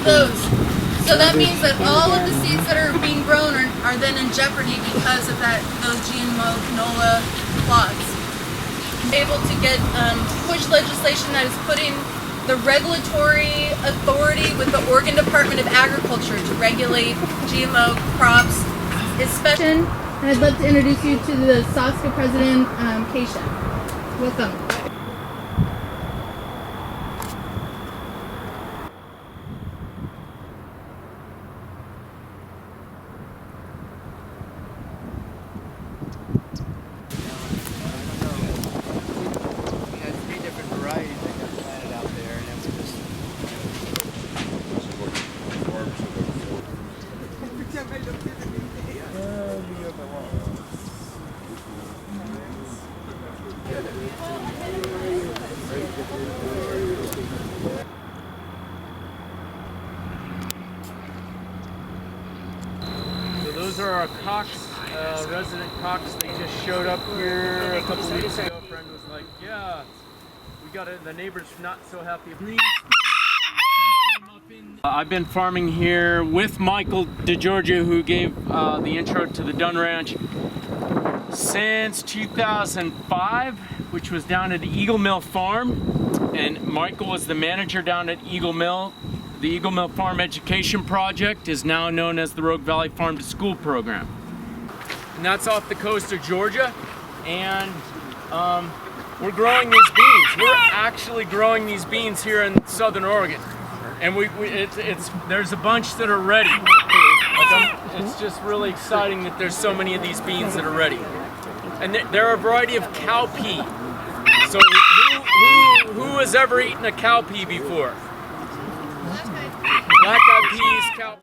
those. So that means that all of the seeds that are being grown are then in jeopardy because of those GMO canola plots. Able to get push legislation that is putting the regulatory authority with the Oregon Department of Agriculture to regulate GMO crops, especially. And I'd love to introduce you to the SOSCA president, Keisha. Welcome. Those are our cocks, resident cocks. They just showed up here a couple weeks ago. A friend was like, yeah, we got it. The neighbor's not so happy. I've been farming here with Michael DeGiorgio, who gave the intro to the Dunn Ranch, since 2005, which was down at Eagle Mill Farm. And Michael was the manager down at Eagle Mill. The Eagle Mill Farm Education Project is now known as the Rogue Valley Farm to School program. And that's off the coast of Georgia. And we're growing these beans. We're actually growing these beans here in Southern Oregon. And there's a bunch that are ready. It's just really exciting that there's so many of these beans that are ready. And they're a variety of cowpea. So who has ever eaten a cowpea before? Black eyed peas, cow.